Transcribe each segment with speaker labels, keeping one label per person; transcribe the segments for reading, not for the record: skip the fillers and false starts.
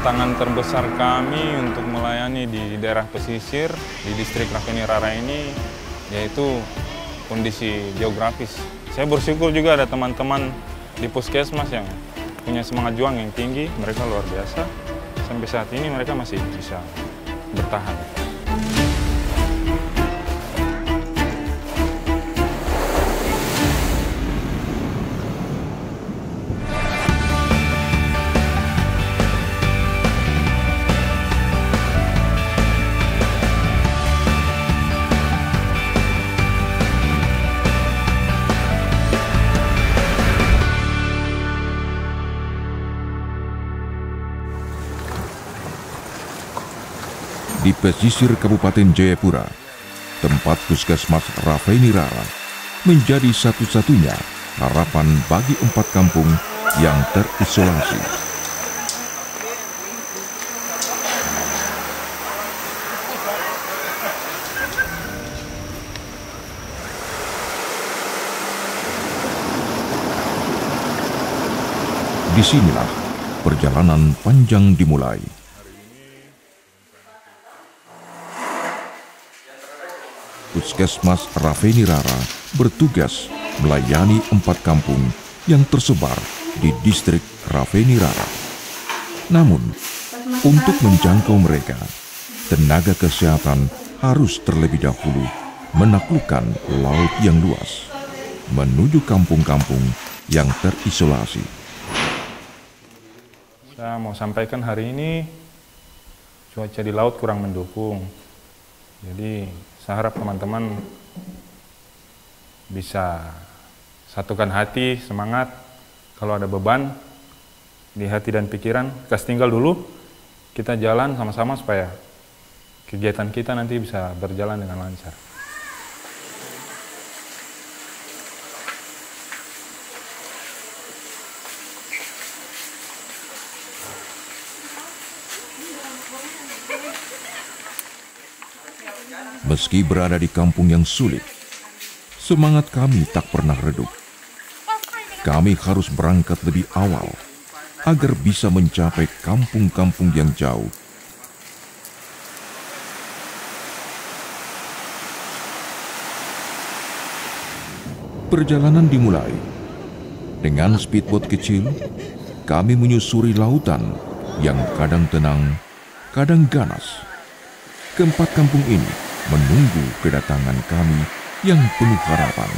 Speaker 1: Tantangan terbesar kami untuk melayani di daerah pesisir di distrik Raveni Rara ini yaitu kondisi geografis. Saya bersyukur juga ada teman-teman di puskesmas yang punya semangat juang yang tinggi, mereka luar biasa. Sampai saat ini mereka masih bisa bertahan.
Speaker 2: Di pesisir Kabupaten Jayapura, tempat puskesmas Raveni Rara menjadi satu-satunya harapan bagi 4 kampung yang terisolasi. Disinilah perjalanan panjang dimulai. Puskesmas Raveni Rara bertugas melayani 4 kampung yang tersebar di distrik Raveni Rara. Namun, untuk menjangkau mereka, tenaga kesehatan harus terlebih dahulu menaklukkan laut yang luas, menuju kampung-kampung yang terisolasi.
Speaker 1: Saya mau sampaikan hari ini, cuaca di laut kurang mendukung. Jadi, saya harap teman-teman bisa satukan hati, semangat. Kalau ada beban di hati dan pikiran, kasih tinggal dulu. Kita jalan sama-sama supaya kegiatan kita nanti bisa berjalan dengan lancar.
Speaker 2: Meski berada di kampung yang sulit, semangat kami tak pernah redup. Kami harus berangkat lebih awal agar bisa mencapai kampung-kampung yang jauh. Perjalanan dimulai. Dengan speedboat kecil, kami menyusuri lautan yang kadang tenang, kadang ganas. Keempat kampung ini menunggu kedatangan kami yang penuh harapan.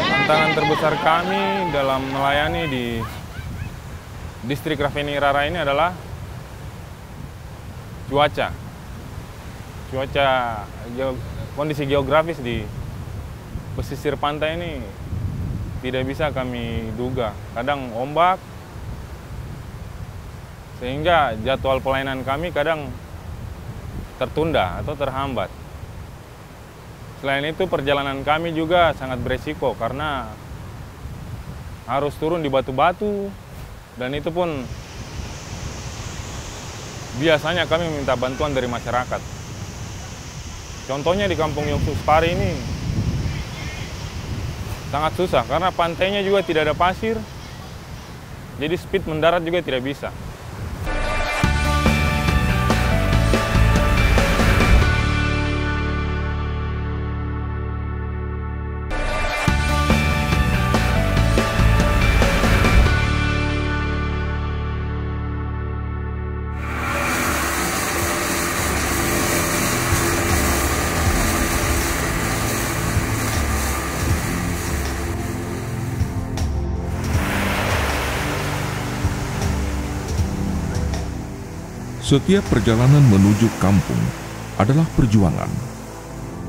Speaker 1: Tantangan terbesar kami dalam melayani di distrik Raveni Rara ini adalah cuaca. Kondisi geografis di pesisir pantai ini tidak bisa kami duga. Kadang ombak, sehingga jadwal pelayanan kami kadang tertunda atau terhambat. Selain itu perjalanan kami juga sangat beresiko karena harus turun di batu-batu dan itu pun biasanya kami meminta bantuan dari masyarakat. Contohnya di Kampung Yokus Pari ini sangat susah karena pantainya juga tidak ada pasir, jadi speed mendarat juga tidak bisa.
Speaker 2: Setiap perjalanan menuju kampung adalah perjuangan.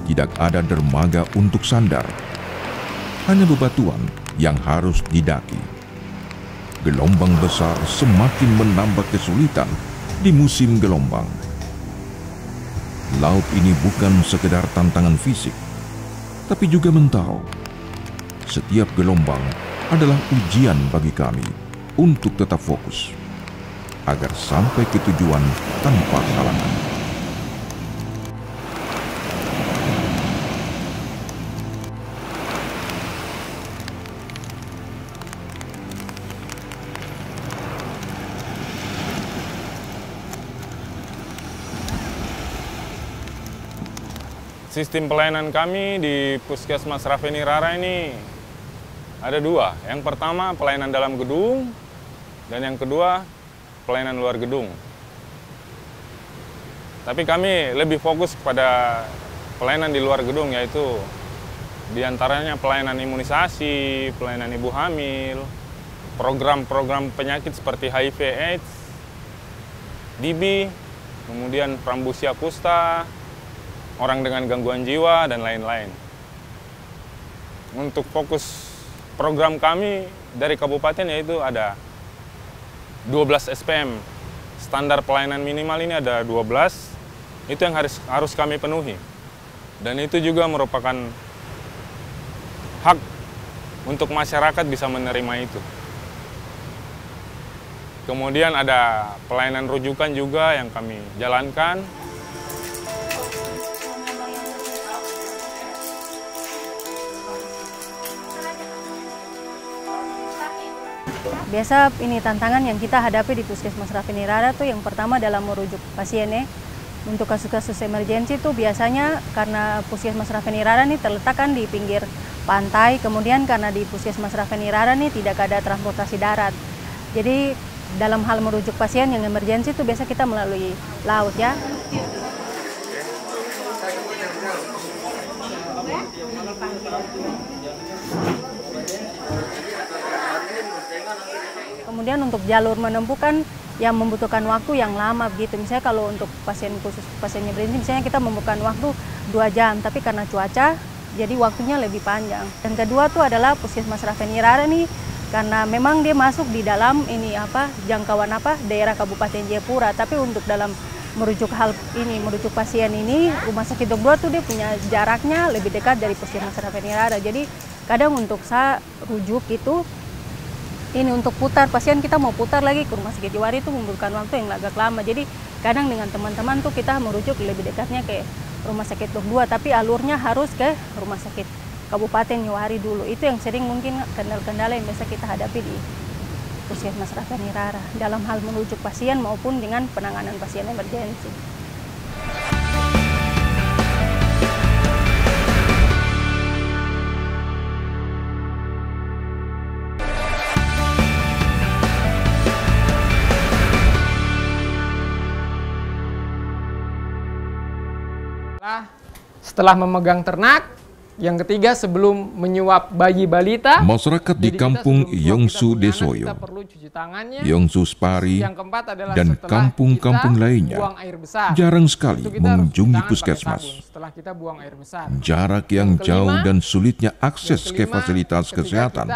Speaker 2: Tidak ada dermaga untuk sandar. Hanya bebatuan yang harus didaki. Gelombang besar semakin menambah kesulitan di musim gelombang. Laut ini bukan sekedar tantangan fisik, tapi juga mental. Setiap gelombang adalah ujian bagi kami untuk tetap fokus agar sampai ke tujuan tanpa halangan.
Speaker 1: Sistem pelayanan kami di Puskesmas Rafeni Rara ini ada dua. Yang pertama pelayanan dalam gedung, dan yang kedua pelayanan luar gedung. Tapi kami lebih fokus pada pelayanan di luar gedung, yaitu diantaranya pelayanan imunisasi, pelayanan ibu hamil, program-program penyakit seperti HIV/AIDS, DB, kemudian prambusia kusta, orang dengan gangguan jiwa, dan lain-lain. Untuk fokus program kami dari kabupaten yaitu ada 12 SPM. Standar pelayanan minimal ini ada 12, itu yang harus kami penuhi. Dan itu juga merupakan hak untuk masyarakat bisa menerima itu. Kemudian ada pelayanan rujukan juga yang kami jalankan.
Speaker 3: Biasa ini tantangan yang kita hadapi di Puskesmas Rafeni Rara tuh yang pertama dalam merujuk pasiennya. Untuk kasus-kasus emergensi itu biasanya karena Puskesmas Rafeni Rara ini terletakkan di pinggir pantai, kemudian karena di Puskesmas Rafeni Rara ini tidak ada transportasi darat. Jadi dalam hal merujuk pasien yang emergensi itu biasa kita melalui laut ya. Kemudian untuk jalur menempuhkan yang membutuhkan waktu yang lama begitu. Misalnya kalau untuk pasien khusus pasiennya emergensi, misalnya kita membutuhkan waktu 2 jam, tapi karena cuaca jadi waktunya lebih panjang. Dan kedua tuh adalah Puskesmas Rafeni Rara nih, karena memang dia masuk di dalam ini jangkauan daerah Kabupaten Jayapura, tapi untuk dalam merujuk pasien ini Rumah Sakit Dok 2 tuh dia punya jaraknya lebih dekat dari Puskesmas Rafeni Rara. Jadi kadang untuk saya rujuk itu ini untuk putar pasien, kita mau putar lagi ke Rumah Sakit Jewari itu membutuhkan waktu yang agak lama. Jadi kadang dengan teman-teman tuh kita merujuk lebih dekatnya ke Rumah Sakit Dok 2, tapi alurnya harus ke Rumah Sakit Kabupaten Jewari dulu. Itu yang sering mungkin kendala-kendala yang biasa kita hadapi di Puskesmas Rafeni Rara dalam hal merujuk pasien maupun dengan penanganan pasien emergensi.
Speaker 4: Setelah memegang ternak, yang ketiga sebelum menyuap bayi balita.
Speaker 2: Masyarakat di kampung Yongsu Desoyo, Yongsu Spari, dan kampung-kampung lainnya jarang sekali mengunjungi puskesmas. Jarak yang jauh dan sulitnya akses ke fasilitas kesehatan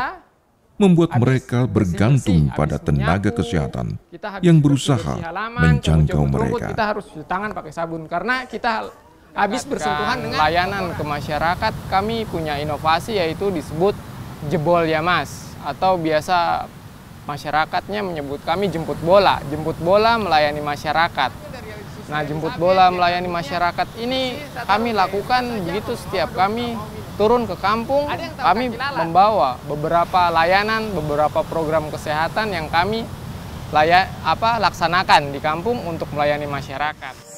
Speaker 2: membuat mereka bergantung pada tenaga kesehatan yang berusaha menjangkau mereka.
Speaker 4: Kita harus cuci tangan pakai sabun karena kita habis bersentuhan dengan layanan ke masyarakat. Kami punya inovasi yaitu disebut jebol ya mas, atau biasa masyarakatnya menyebut kami jemput bola. Jemput bola melayani masyarakat. Nah, jemput bola melayani masyarakat ini kami lakukan begitu setiap kami turun ke kampung, kami membawa beberapa layanan, beberapa program kesehatan yang kami laksanakan di kampung untuk melayani masyarakat.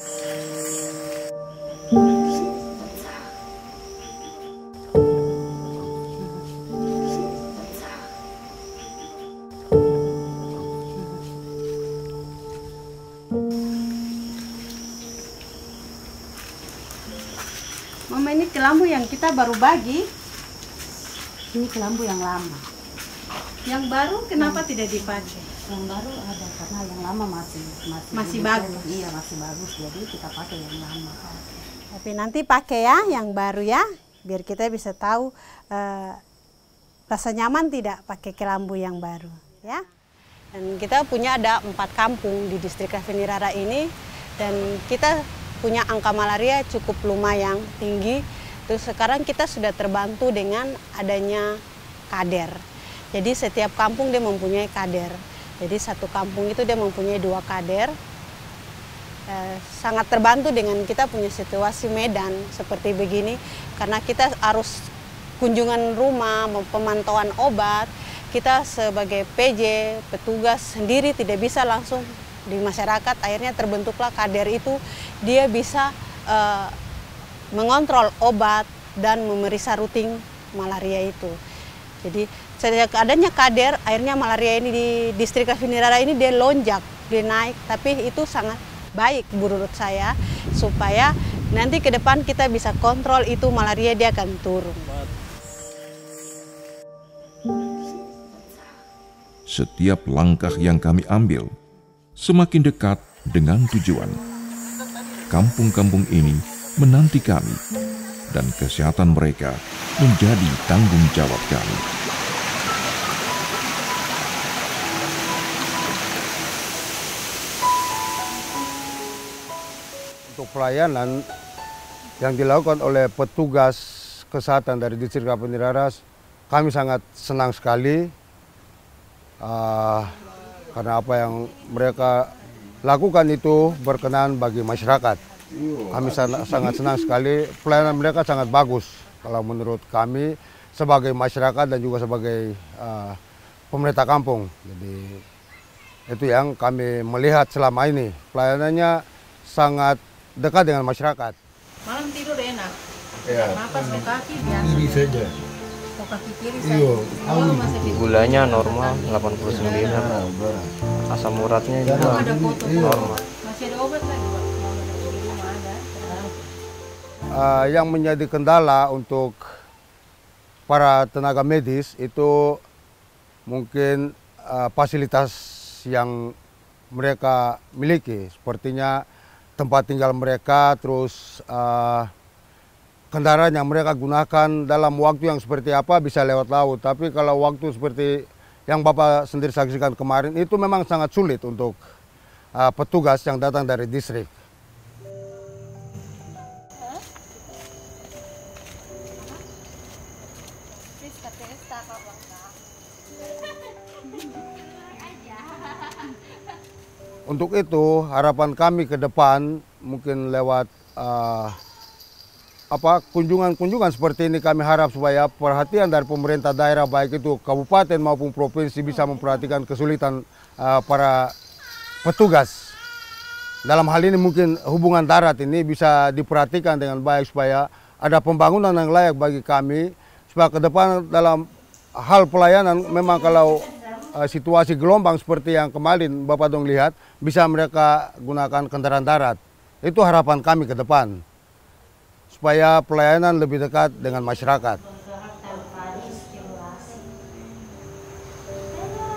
Speaker 3: Mama, ini kelambu yang kita baru bagi. Ini kelambu yang lama. Yang baru kenapa tidak dipakai?
Speaker 5: Yang baru ada karena yang lama masih
Speaker 3: bagus.
Speaker 5: Iya, masih bagus. Jadi kita pakai yang lama.
Speaker 6: Tapi nanti pakai ya yang baru ya, biar kita bisa tahu rasa nyaman tidak pakai kelambu yang baru ya. Dan kita punya ada 4 kampung di distrik Rafeni Rara ini, dan kita punya angka malaria cukup lumayan tinggi. Terus sekarang kita sudah terbantu dengan adanya kader. Jadi setiap kampung dia mempunyai kader. Jadi satu kampung itu dia mempunyai 2 kader. Sangat terbantu dengan kita punya situasi medan seperti begini, karena kita harus kunjungan rumah, pemantauan obat. Kita sebagai PJ, petugas sendiri tidak bisa langsung di masyarakat. Akhirnya terbentuklah kader itu, dia bisa mengontrol obat dan memeriksa rutin malaria itu. Jadi sejak adanya kader, akhirnya malaria ini di distrik Rafinirara ini dia lonjak, dia naik. Tapi itu sangat baik menurut saya, supaya nanti ke depan kita bisa kontrol itu malaria dia akan turun.
Speaker 2: Setiap langkah yang kami ambil semakin dekat dengan tujuan. Kampung-kampung ini menanti kami, dan kesehatan mereka menjadi tanggung jawab kami.
Speaker 7: Untuk pelayanan yang dilakukan oleh petugas kesehatan dari distrik Rafinirara, kami sangat senang sekali. Karena apa yang mereka lakukan itu berkenan bagi masyarakat. Kami sangat senang sekali, pelayanan mereka sangat bagus kalau menurut kami sebagai masyarakat dan juga sebagai pemerintah kampung. Jadi itu yang kami melihat selama ini, pelayanannya sangat dekat dengan masyarakat.
Speaker 3: Malam tidur enak,
Speaker 7: Ya.
Speaker 3: napas ke kaki biasa.
Speaker 7: Ini saja.
Speaker 3: Mau kaki kiri saja. Kalau masih di
Speaker 4: Gulanya normal 89. Asam uratnya juga
Speaker 3: ada foto
Speaker 4: normal.
Speaker 3: masih ada obat lagi Pak. Mau ada di rumah ada.
Speaker 7: Yang menjadi kendala untuk para tenaga medis itu mungkin fasilitas yang mereka miliki, sepertinya tempat tinggal mereka, terus kendaraan yang mereka gunakan dalam waktu yang seperti apa bisa lewat laut. Tapi kalau waktu seperti yang Bapak sendiri saksikan kemarin itu memang sangat sulit untuk petugas yang datang dari distrik. Untuk itu harapan kami ke depan mungkin lewat kunjungan-kunjungan seperti ini, kami harap supaya perhatian dari pemerintah daerah baik itu kabupaten maupun provinsi bisa memperhatikan kesulitan para petugas. Dalam hal ini mungkin hubungan darat ini bisa diperhatikan dengan baik supaya ada pembangunan yang layak bagi kami, supaya ke depan dalam hal pelayanan memang kalau situasi gelombang seperti yang kemarin Bapak dong lihat, bisa mereka gunakan kendaraan darat. Itu harapan kami ke depan, supaya pelayanan lebih dekat dengan masyarakat.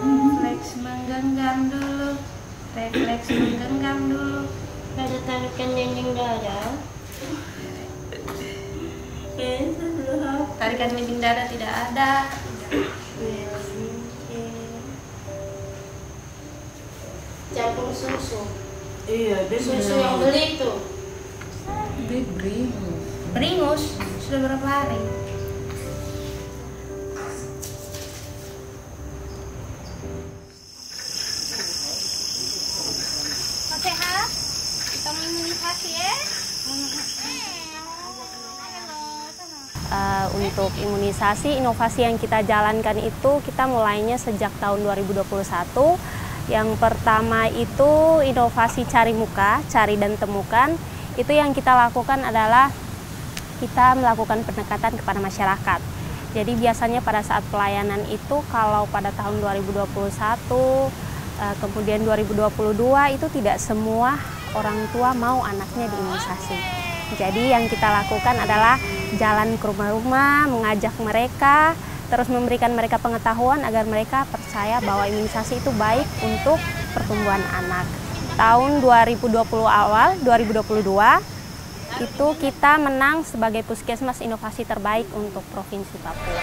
Speaker 8: Refleks menggenggam dulu, refleks menggenggam dulu.
Speaker 5: Ada tarikan dinding dada.
Speaker 8: Tarikan dinding dada tidak ada.
Speaker 5: Capung susu. Iya, susu yang beli itu.
Speaker 8: Beringus sudah berapa hari?
Speaker 5: Sehat? Kita imunisasi ya?
Speaker 3: Untuk imunisasi, inovasi yang kita jalankan itu kita mulainya sejak tahun 2021. Yang pertama itu inovasi cari muka, cari dan temukan. Itu yang kita lakukan adalah kita melakukan pendekatan kepada masyarakat. Jadi biasanya pada saat pelayanan itu kalau pada tahun 2021, kemudian 2022 itu tidak semua orang tua mau anaknya diimunisasi. Jadi yang kita lakukan adalah jalan ke rumah-rumah, mengajak mereka, terus memberikan mereka pengetahuan agar mereka percaya bahwa imunisasi itu baik untuk pertumbuhan anak. Tahun 2020 awal, 2022, itu kita menang sebagai Puskesmas Inovasi Terbaik untuk Provinsi Papua.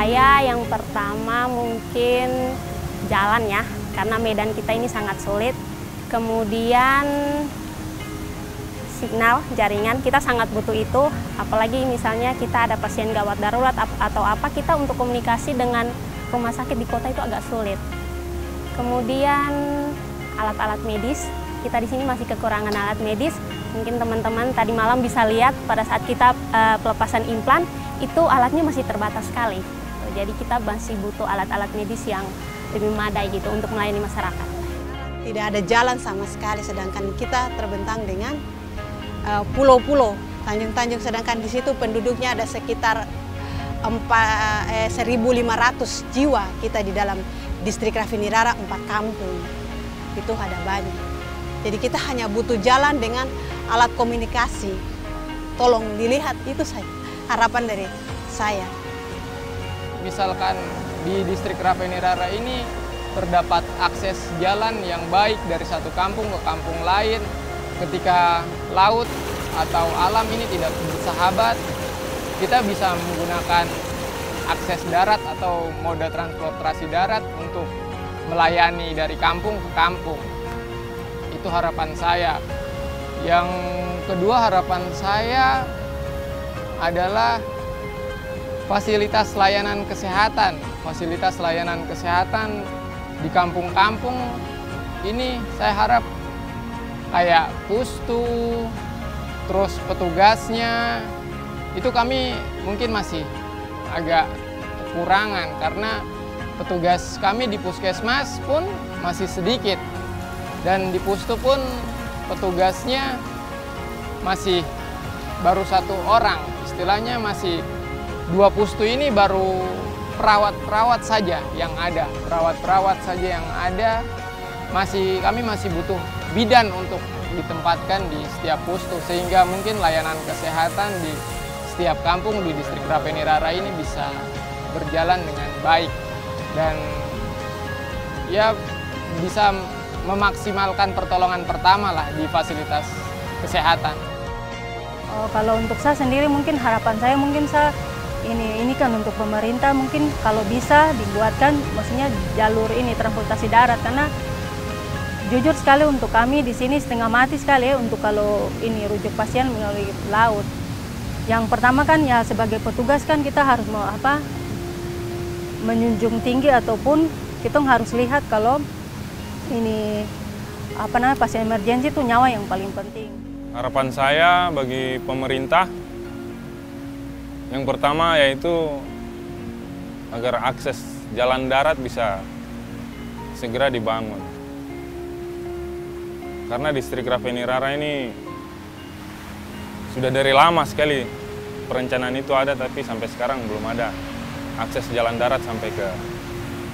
Speaker 9: saya yang pertama mungkin jalan ya, karena medan kita ini sangat sulit. Kemudian signal jaringan kita sangat butuh itu, apalagi misalnya kita ada pasien gawat darurat atau apa, kita untuk komunikasi dengan rumah sakit di kota itu agak sulit. Kemudian alat-alat medis, kita di sini masih kekurangan alat medis. Mungkin teman-teman tadi malam bisa lihat pada saat kita pelepasan implan itu alatnya masih terbatas sekali. Jadi kita masih butuh alat-alat medis yang lebih memadai gitu untuk melayani masyarakat.
Speaker 6: Tidak ada jalan sama sekali, sedangkan kita terbentang dengan pulau-pulau, tanjung-tanjung, sedangkan di situ penduduknya ada sekitar 1.500 jiwa kita di dalam distrik Rafinirara, 4 kampung. Itu ada banyak. Jadi kita hanya butuh jalan dengan alat komunikasi. Tolong dilihat, itu saja harapan dari saya.
Speaker 4: Misalkan di distrik Rafinirara ini terdapat akses jalan yang baik dari satu kampung ke kampung lain. Ketika laut atau alam ini tidak bersahabat, kita bisa menggunakan akses darat atau moda transportasi darat untuk melayani dari kampung ke kampung. Itu harapan saya. Yang kedua harapan saya adalah fasilitas layanan kesehatan. Fasilitas layanan kesehatan di kampung-kampung ini saya harap kayak pustu, terus petugasnya, itu kami mungkin masih agak kekurangan karena petugas kami di puskesmas pun masih sedikit. Dan di pustu pun petugasnya masih baru 1 orang, istilahnya masih 2 pustu ini baru perawat-perawat saja yang ada. Perawat-perawat saja yang ada, kami masih butuh bidan untuk ditempatkan di setiap pustu, sehingga mungkin layanan kesehatan di setiap kampung di distrik Rafinirara ini bisa berjalan dengan baik dan ya bisa memaksimalkan pertolongan pertama lah di fasilitas kesehatan.
Speaker 3: Kalau untuk saya sendiri mungkin harapan saya ini kan untuk pemerintah mungkin kalau bisa dibuatkan maksudnya jalur ini transportasi darat, karena jujur sekali untuk kami di sini setengah mati sekali ya untuk kalau ini rujuk pasien melalui laut. Yang pertama kan ya sebagai petugas kan kita harus menjunjung tinggi ataupun kita harus lihat kalau ini pasien emergensi itu nyawa yang paling penting.
Speaker 1: Harapan saya bagi pemerintah yang pertama yaitu agar akses jalan darat bisa segera dibangun. Karena distrik Rafinirara ini sudah dari lama sekali perencanaan itu ada, tapi sampai sekarang belum ada akses jalan darat sampai ke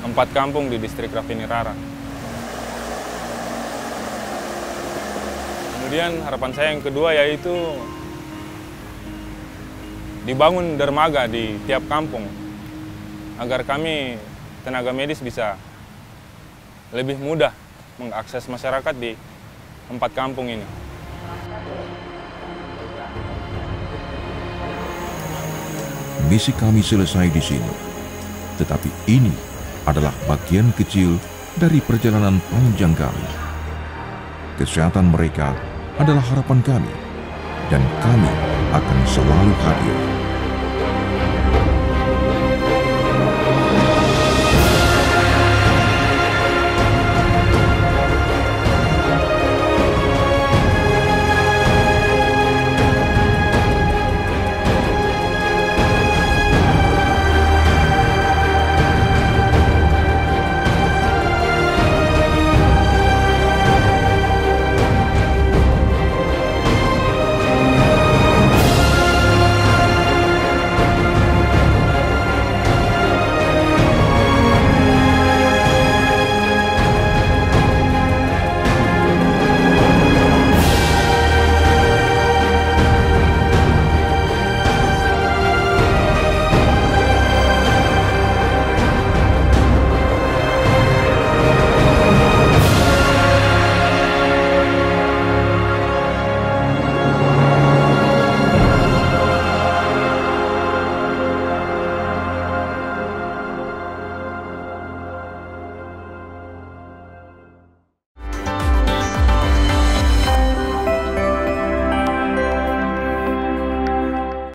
Speaker 1: 4 kampung di distrik Rafinirara. Kemudian harapan saya yang kedua yaitu dibangun dermaga di tiap kampung agar kami tenaga medis bisa lebih mudah mengakses masyarakat di 4 kampung ini.
Speaker 2: Misi kami selesai di sini, tetapi ini adalah bagian kecil dari perjalanan panjang kami. Kesehatan mereka adalah harapan kami, dan kami akan selalu hadir